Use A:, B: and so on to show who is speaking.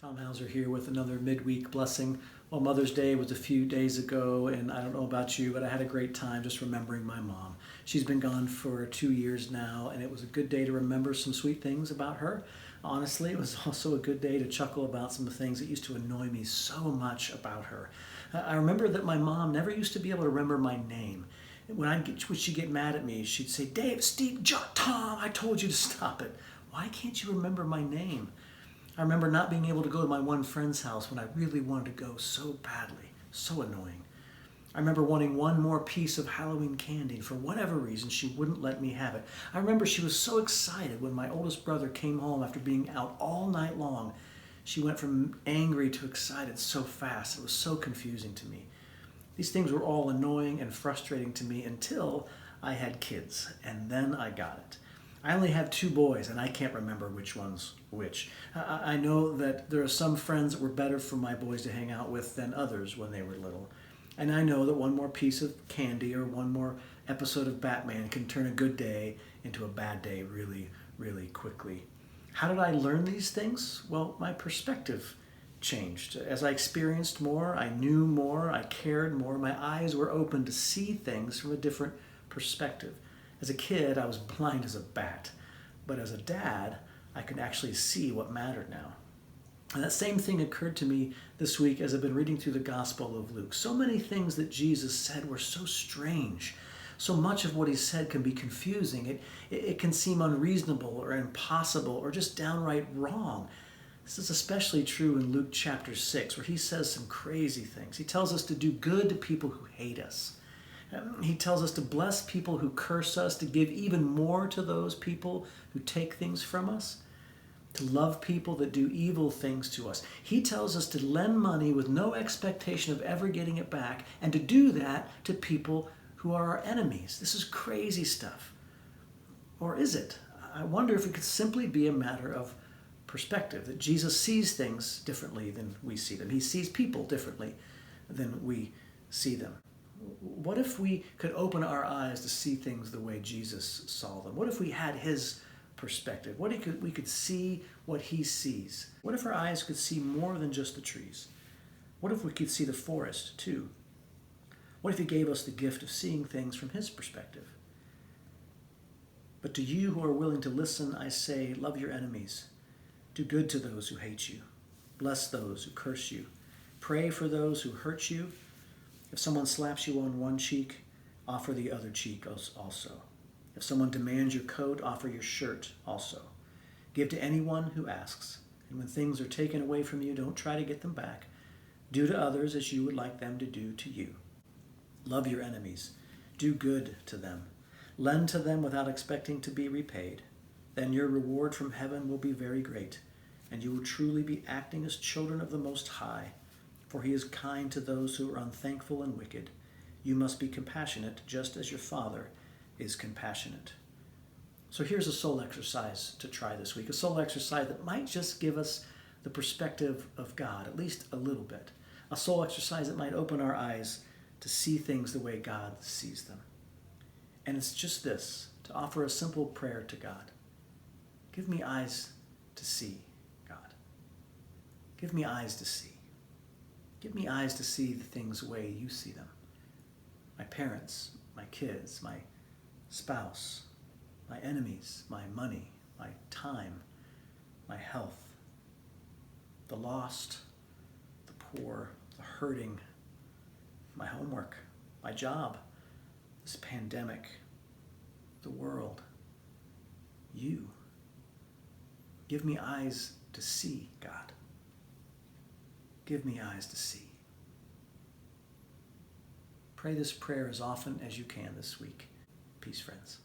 A: Tom Hauser here with another midweek blessing. Well, Mother's Day was a few days ago, and I don't know about you, but I had a great time just remembering my mom. She's been gone for 2 years now, and it was a good day to remember some sweet things about her. Honestly, it was also a good day to chuckle about some of the things that used to annoy me so much about her. I remember that my mom never used to be able to remember my name. When she'd get mad at me, she'd say, "Dave, Steve, Tom, I told you to stop it. Why can't you remember my name?" I remember not being able to go to my one friend's house when I really wanted to go so badly. So annoying. I remember wanting one more piece of Halloween candy. For whatever reason, she wouldn't let me have it. I remember she was so excited when my oldest brother came home after being out all night long. She went from angry to excited so fast. It was so confusing to me. These things were all annoying and frustrating to me until I had kids, and then I got it. I only have 2 boys, and I can't remember which one's which. I know that there are some friends that were better for my boys to hang out with than others when they were little. And I know that one more piece of candy or one more episode of Batman can turn a good day into a bad day really, really quickly. How did I learn these things? Well, my perspective changed. As I experienced more, I knew more, I cared more, my eyes were open to see things from a different perspective. As a kid, I was blind as a bat, but as a dad, I could actually see what mattered now. And that same thing occurred to me this week as I've been reading through the Gospel of Luke. So many things that Jesus said were so strange. So much of what he said can be confusing. It can seem unreasonable or impossible or just downright wrong. This is especially true in Luke chapter 6, where he says some crazy things. He tells us to do good to people who hate us. He tells us to bless people who curse us, to give even more to those people who take things from us, to love people that do evil things to us. He tells us to lend money with no expectation of ever getting it back, and to do that to people who are our enemies. This is crazy stuff. Or is it? I wonder if it could simply be a matter of perspective, that Jesus sees things differently than we see them. He sees people differently than we see them. What if we could open our eyes to see things the way Jesus saw them? What if we had his perspective? What if we could see what he sees? What if our eyes could see more than just the trees? What if we could see the forest too? What if he gave us the gift of seeing things from his perspective? But to you who are willing to listen, I say, love your enemies. Do good to those who hate you. Bless those who curse you. Pray for those who hurt you. If someone slaps you on one cheek, offer the other cheek also. If someone demands your coat, offer your shirt also. Give to anyone who asks. And when things are taken away from you, don't try to get them back. Do to others as you would like them to do to you. Love your enemies. Do good to them. Lend to them without expecting to be repaid. Then your reward from heaven will be very great, and you will truly be acting as children of the Most High. For he is kind to those who are unthankful and wicked. You must be compassionate, just as your Father is compassionate. So here's a soul exercise to try this week, a soul exercise that might just give us the perspective of God, at least a little bit. A soul exercise that might open our eyes to see things the way God sees them. And it's just this, to offer a simple prayer to God. Give me eyes to see, God. Give me eyes to see. Give me eyes to see the things the way you see them. My parents, my kids, my spouse, my enemies, my money, my time, my health, the lost, the poor, the hurting, my homework, my job, this pandemic, the world, you. Give me eyes to see, God. Give me eyes to see. Pray this prayer as often as you can this week. Peace, friends.